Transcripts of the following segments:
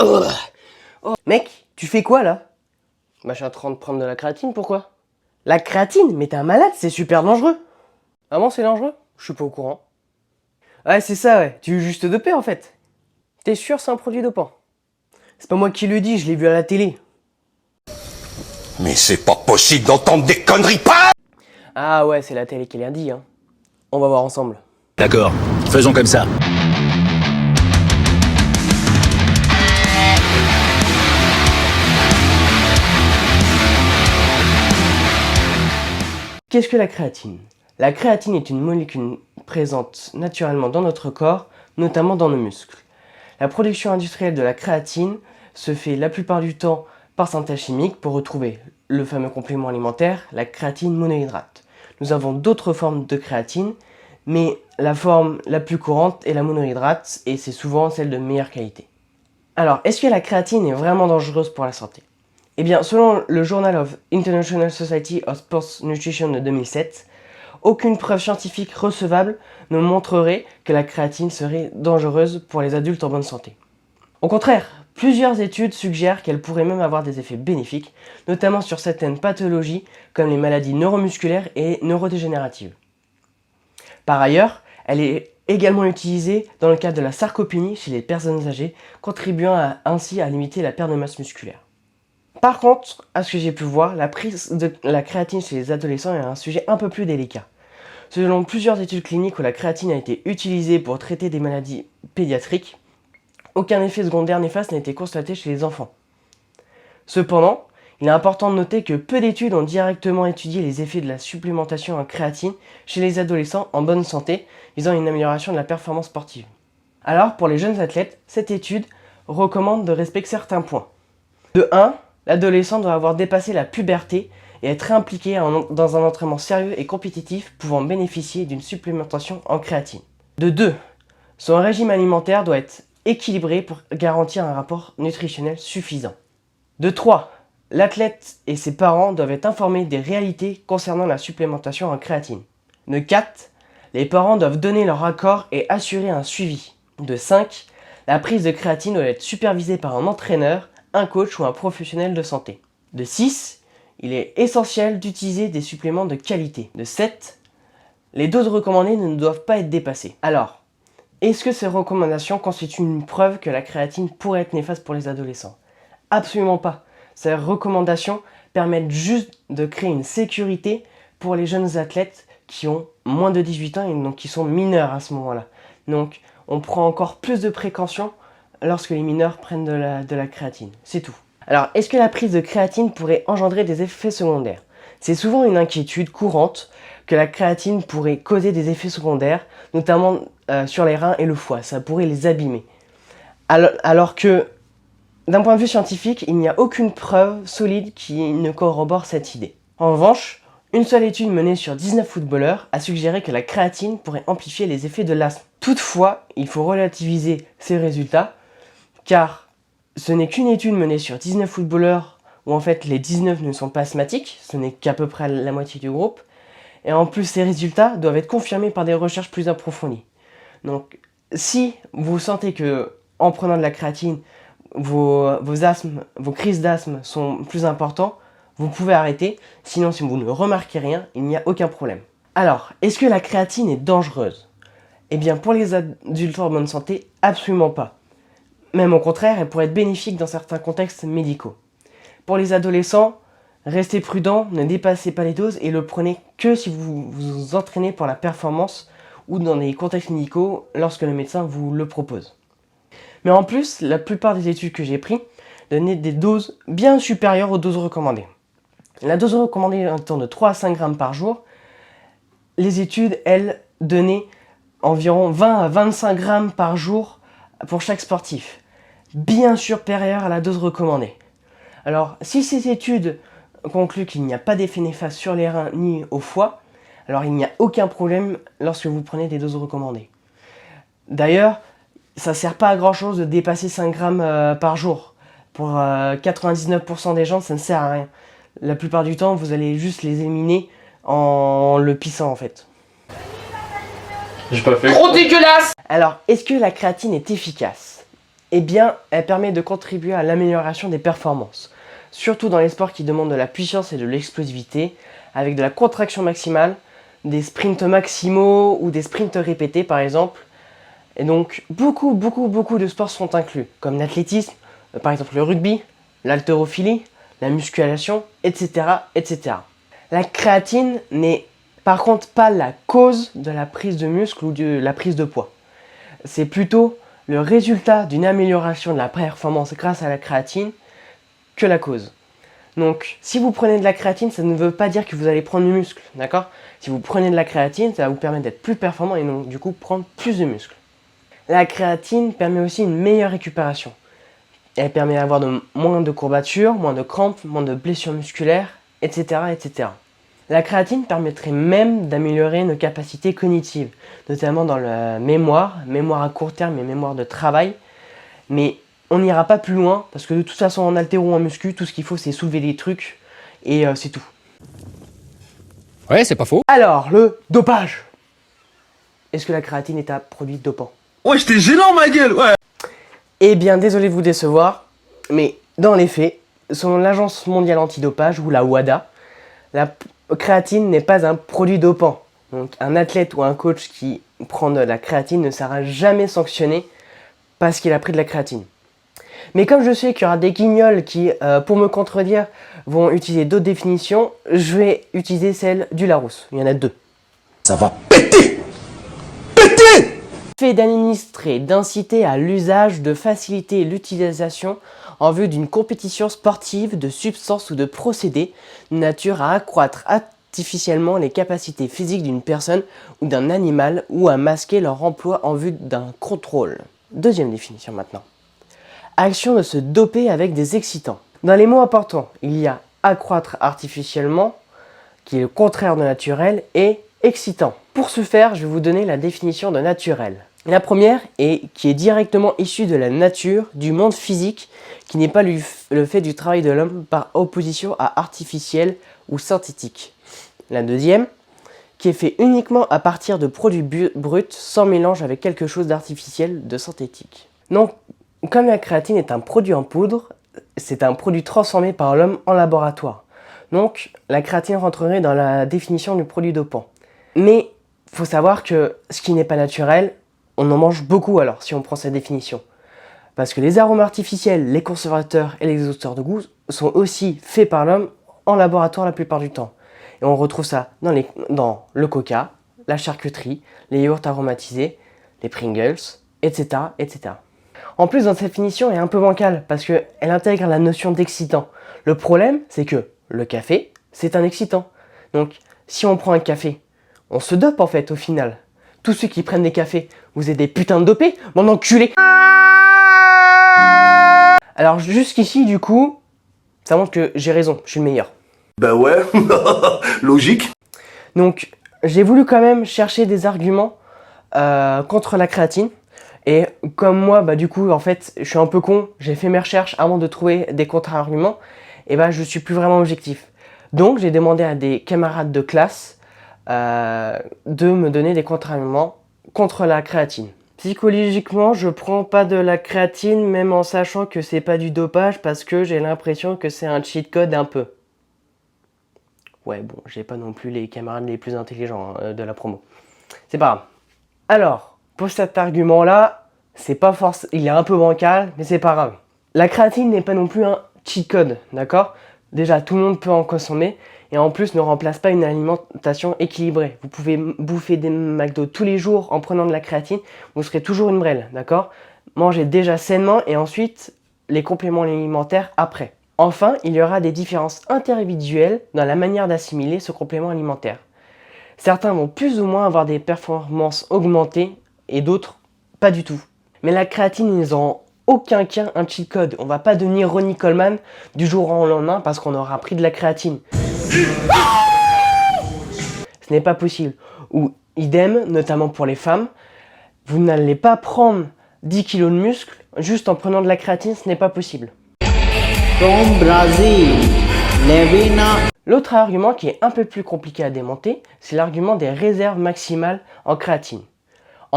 Oh. Oh. Mec, tu fais quoi là? Bah je suis en train de prendre de la créatine, pourquoi? La créatine? Mais t'es un malade, c'est super dangereux. Ah bon, c'est dangereux? Je suis pas au courant. Ouais, c'est ça, ouais. Tu veux juste doper en fait. T'es sûr c'est un produit dopant? C'est pas moi qui le dis, je l'ai vu à la télé. Mais c'est pas possible d'entendre des conneries pas. Ah ouais, c'est la télé qui l'a dit, hein. On va voir ensemble. D'accord, faisons comme ça. Qu'est-ce que la créatine? La créatine est une molécule présente naturellement dans notre corps, notamment dans nos muscles. La production industrielle de la créatine se fait la plupart du temps par synthèse chimique pour retrouver le fameux complément alimentaire, la créatine monohydrate. Nous avons d'autres formes de créatine, mais la forme la plus courante est la monohydrate et c'est souvent celle de meilleure qualité. Alors, est-ce que la créatine est vraiment dangereuse pour la santé? Eh bien, selon le Journal of International Society of Sports Nutrition de 2007, aucune preuve scientifique recevable ne montrerait que la créatine serait dangereuse pour les adultes en bonne santé. Au contraire, plusieurs études suggèrent qu'elle pourrait même avoir des effets bénéfiques, notamment sur certaines pathologies comme les maladies neuromusculaires et neurodégénératives. Par ailleurs, elle est également utilisée dans le cadre de la sarcopénie chez les personnes âgées, contribuant ainsi à limiter la perte de masse musculaire. Par contre, à ce que j'ai pu voir, la prise de la créatine chez les adolescents est un sujet un peu plus délicat. Selon plusieurs études cliniques où la créatine a été utilisée pour traiter des maladies pédiatriques, aucun effet secondaire néfaste n'a été constaté chez les enfants. Cependant, il est important de noter que peu d'études ont directement étudié les effets de la supplémentation en créatine chez les adolescents en bonne santé, visant une amélioration de la performance sportive. Alors, pour les jeunes athlètes, cette étude recommande de respecter certains points. De 1, l'adolescent doit avoir dépassé la puberté et être impliqué dans un entraînement sérieux et compétitif pouvant bénéficier d'une supplémentation en créatine. De 2, son régime alimentaire doit être équilibré pour garantir un rapport nutritionnel suffisant. De 3, l'athlète et ses parents doivent être informés des réalités concernant la supplémentation en créatine. De 4, les parents doivent donner leur accord et assurer un suivi. De 5, la prise de créatine doit être supervisée par un entraîneur, un coach ou un professionnel de santé. De 6, il est essentiel d'utiliser des suppléments de qualité. De 7, les doses recommandées ne doivent pas être dépassées. Alors, est-ce que ces recommandations constituent une preuve que la créatine pourrait être néfaste pour les adolescents? Absolument pas. Ces recommandations permettent juste de créer une sécurité pour les jeunes athlètes qui ont moins de 18 ans et donc qui sont mineurs à ce moment-là. Donc, on prend encore plus de précautions lorsque les mineurs prennent de la créatine. C'est tout. Alors, est-ce que la prise de créatine pourrait engendrer des effets secondaires? C'est souvent une inquiétude courante que la créatine pourrait causer des effets secondaires, notamment sur les reins et le foie. Ça pourrait les abîmer. Alors que, d'un point de vue scientifique, il n'y a aucune preuve solide qui ne corrobore cette idée. En revanche, une seule étude menée sur 19 footballeurs a suggéré que la créatine pourrait amplifier les effets de l'asthme. Toutefois, il faut relativiser ces résultats, car ce n'est qu'une étude menée sur 19 footballeurs où en fait les 19 ne sont pas asthmatiques, ce n'est qu'à peu près la moitié du groupe, et en plus ces résultats doivent être confirmés par des recherches plus approfondies. Donc si vous sentez que en prenant de la créatine, vos crises d'asthme sont plus importants, vous pouvez arrêter, sinon si vous ne remarquez rien, il n'y a aucun problème. Alors, est-ce que la créatine est dangereuse? Eh bien pour les adultes en bonne santé, absolument pas. Même au contraire, elle pourrait être bénéfique dans certains contextes médicaux. Pour les adolescents, restez prudents, ne dépassez pas les doses et le prenez que si vous vous entraînez pour la performance ou dans des contextes médicaux lorsque le médecin vous le propose. Mais en plus, la plupart des études que j'ai prises donnaient des doses bien supérieures aux doses recommandées. La dose recommandée étant de 3 à 5 grammes par jour, les études, elles, donnaient environ 20 à 25 grammes par jour pour chaque sportif, bien supérieure à la dose recommandée. Alors, si ces études concluent qu'il n'y a pas d'effet néfaste sur les reins ni au foie, alors il n'y a aucun problème lorsque vous prenez des doses recommandées. D'ailleurs, ça ne sert pas à grand chose de dépasser 5 grammes par jour. Pour 99% des gens, ça ne sert à rien. La plupart du temps, vous allez juste les éliminer en le pissant en fait. J'ai pas fait. Trop dégueulasse! Alors, est-ce que la créatine est efficace? Eh bien, elle permet de contribuer à l'amélioration des performances, surtout dans les sports qui demandent de la puissance et de l'explosivité, avec de la contraction maximale, des sprints maximaux ou des sprints répétés par exemple. Et donc, beaucoup de sports sont inclus, comme l'athlétisme, par exemple le rugby, l'haltérophilie, la musculation, etc., etc. La créatine n'est par contre pas la cause de la prise de muscle ou de la prise de poids. C'est plutôt le résultat d'une amélioration de la performance grâce à la créatine que la cause. Donc, si vous prenez de la créatine, ça ne veut pas dire que vous allez prendre du muscle, d'accord? Si vous prenez de la créatine, ça va vous permettre d'être plus performant et donc du coup prendre plus de muscle. La créatine permet aussi une meilleure récupération. Elle permet d'avoir moins de courbatures, moins de crampes, moins de blessures musculaires, etc., etc. La créatine permettrait même d'améliorer nos capacités cognitives, notamment dans la mémoire à court terme et mémoire de travail. Mais on n'ira pas plus loin, parce que de toute façon en haltéro ou en muscu, tout ce qu'il faut c'est soulever des trucs, et c'est tout. Ouais, c'est pas faux. Alors, le dopage. Est-ce que la créatine est un produit dopant? Ouais, j'étais gênant ma gueule, ouais. Eh bien, désolé de vous décevoir, mais dans les faits, selon l'Agence mondiale antidopage ou la WADA, la créatine n'est pas un produit dopant. Donc un athlète ou un coach qui prend de la créatine ne sera jamais sanctionné parce qu'il a pris de la créatine. Mais comme je sais qu'il y aura des guignols qui, pour me contredire, vont utiliser d'autres définitions, je vais utiliser celle du Larousse. Il y en a deux. Ça va péter! Péter! Fait d'administrer, d'inciter à l'usage, de faciliter l'utilisation en vue d'une compétition sportive de substances ou de procédés de nature à accroître artificiellement les capacités physiques d'une personne ou d'un animal ou à masquer leur emploi en vue d'un contrôle. Deuxième définition maintenant. Action de se doper avec des excitants. Dans les mots importants, il y a accroître artificiellement, qui est le contraire de naturel, et excitant. Pour ce faire, je vais vous donner la définition de naturel. La première est qui est directement issue de la nature, du monde physique, qui n'est pas le fait du travail de l'homme par opposition à artificiel ou synthétique. La deuxième, qui est fait uniquement à partir de produits bruts, sans mélange avec quelque chose d'artificiel, de synthétique. Donc, comme la créatine est un produit en poudre, c'est un produit transformé par l'homme en laboratoire. Donc, la créatine rentrerait dans la définition du produit dopant. Mais, il faut savoir que ce qui n'est pas naturel, on en mange beaucoup alors, si on prend cette définition. Parce que les arômes artificiels, les conservateurs et les exhausteurs de goût sont aussi faits par l'homme en laboratoire la plupart du temps. Et on retrouve ça dans le coca, la charcuterie, les yaourts aromatisés, les Pringles, etc., etc. En plus, notre définition est un peu bancale parce qu'elle intègre la notion d'excitant. Le problème, c'est que le café, c'est un excitant. Donc, si on prend un café, on se dope en fait au final. Tous ceux qui prennent des cafés, vous êtes des putains de dopés, mon enculé. Alors jusqu'ici, du coup, ça montre que j'ai raison, je suis le meilleur. Bah ouais, logique. Donc, j'ai voulu quand même chercher des arguments contre la créatine. Et comme moi, bah du coup, en fait, je suis un peu con, j'ai fait mes recherches avant de trouver des contre-arguments, et bah je suis plus vraiment objectif. Donc, j'ai demandé à des camarades de classe de me donner des contre-arguments contre la créatine. Psychologiquement, je prends pas de la créatine, même en sachant que c'est pas du dopage, parce que j'ai l'impression que c'est un cheat code un peu. Ouais, bon, j'ai pas non plus les camarades les plus intelligents de la promo. C'est pas grave. Alors, pour cet argument-là, c'est pas forcément, il est un peu bancal, mais c'est pas grave. La créatine n'est pas non plus un cheat code, d'accord? Déjà, tout le monde peut en consommer, et en plus ne remplace pas une alimentation équilibrée. Vous pouvez bouffer des McDo tous les jours en prenant de la créatine, vous serez toujours une brêle, d'accord? Mangez déjà sainement et ensuite les compléments alimentaires après. Enfin, il y aura des différences individuelles dans la manière d'assimiler ce complément alimentaire. Certains vont plus ou moins avoir des performances augmentées et d'autres pas du tout. Mais la créatine n'est en aucun cas un cheat code. On va pas devenir Ronnie Coleman du jour au lendemain parce qu'on aura pris de la créatine. Ce n'est pas possible. Ou idem, notamment pour les femmes, vous n'allez pas prendre 10 kg de muscles juste en prenant de la créatine, ce n'est pas possible. From Brazil, Levina. L'autre argument qui est un peu plus compliqué à démonter, c'est l'argument des réserves maximales en créatine.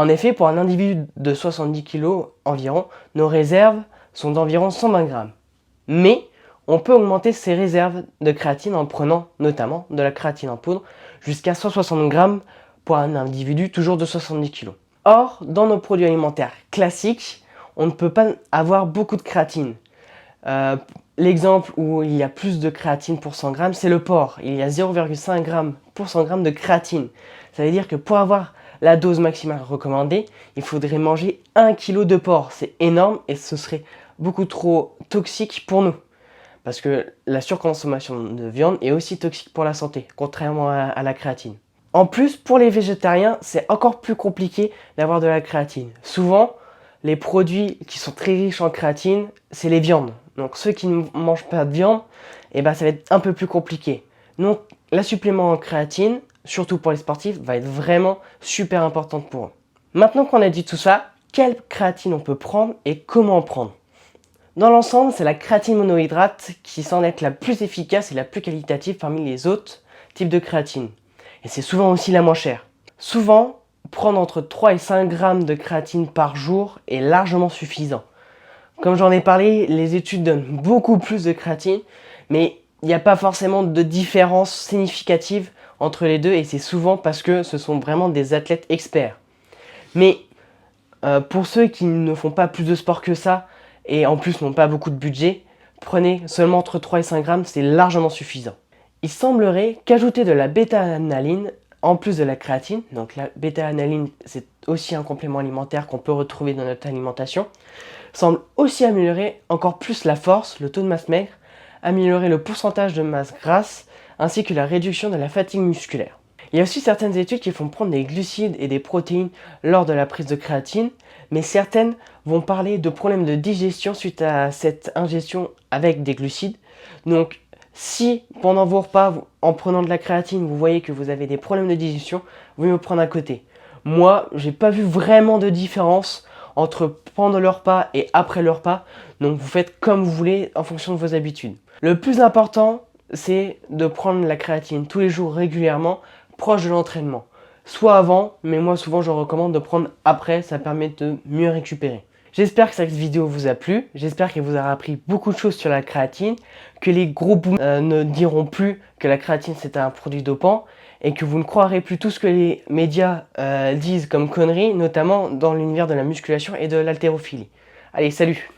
En effet, pour un individu de 70 kg environ, nos réserves sont d'environ 120 grammes. Mais on peut augmenter ces réserves de créatine en prenant notamment de la créatine en poudre jusqu'à 160 grammes pour un individu toujours de 70 kg. Or, dans nos produits alimentaires classiques, on ne peut pas avoir beaucoup de créatine. L'exemple où il y a plus de créatine pour 100 grammes, c'est le porc. Il y a 0,5 g pour 100 g de créatine. Ça veut dire que pour avoir la dose maximale recommandée, il faudrait manger 1 kg de porc. C'est énorme et ce serait beaucoup trop toxique pour nous. Parce que la surconsommation de viande est aussi toxique pour la santé, contrairement à la créatine. En plus, pour les végétariens, c'est encore plus compliqué d'avoir de la créatine. Souvent, les produits qui sont très riches en créatine, c'est les viandes. Donc ceux qui ne mangent pas de viande, ça va être un peu plus compliqué. Donc la supplément en créatine, surtout pour les sportifs, va être vraiment super importante pour eux. Maintenant qu'on a dit tout ça, quelle créatine on peut prendre et comment en prendre? Dans l'ensemble, c'est la créatine monohydrate qui semble être la plus efficace et la plus qualitative parmi les autres types de créatine. Et c'est souvent aussi la moins chère. Souvent, prendre entre 3 et 5 grammes de créatine par jour est largement suffisant. Comme j'en ai parlé, les études donnent beaucoup plus de créatine, mais il n'y a pas forcément de différence significative entre les deux et c'est souvent parce que ce sont vraiment des athlètes experts. Mais pour ceux qui ne font pas plus de sport que ça et en plus n'ont pas beaucoup de budget, prenez seulement entre 3 et 5 grammes, c'est largement suffisant. Il semblerait qu'ajouter de la bêta-alanine en plus de la créatine, donc la bêta-alanine c'est aussi un complément alimentaire qu'on peut retrouver dans notre alimentation, semble aussi améliorer encore plus la force, le taux de masse maigre, améliorer le pourcentage de masse grasse, ainsi que la réduction de la fatigue musculaire. Il y a aussi certaines études qui font prendre des glucides et des protéines lors de la prise de créatine, mais certaines vont parler de problèmes de digestion suite à cette ingestion avec des glucides. Donc si pendant vos repas, en prenant de la créatine, vous voyez que vous avez des problèmes de digestion, vous pouvez me prendre à côté. Moi, j'ai pas vu vraiment de différence entre pendant le repas et après le repas, donc vous faites comme vous voulez en fonction de vos habitudes. Le plus important, c'est de prendre la créatine tous les jours régulièrement, proche de l'entraînement. Soit avant, mais moi souvent je recommande de prendre après, ça permet de mieux récupérer. J'espère que cette vidéo vous a plu, j'espère qu'elle vous aura appris beaucoup de choses sur la créatine, que les gros boomers ne diront plus que la créatine c'est un produit dopant, et que vous ne croirez plus tout ce que les médias disent comme conneries, notamment dans l'univers de la musculation et de l'haltérophilie. Allez, salut!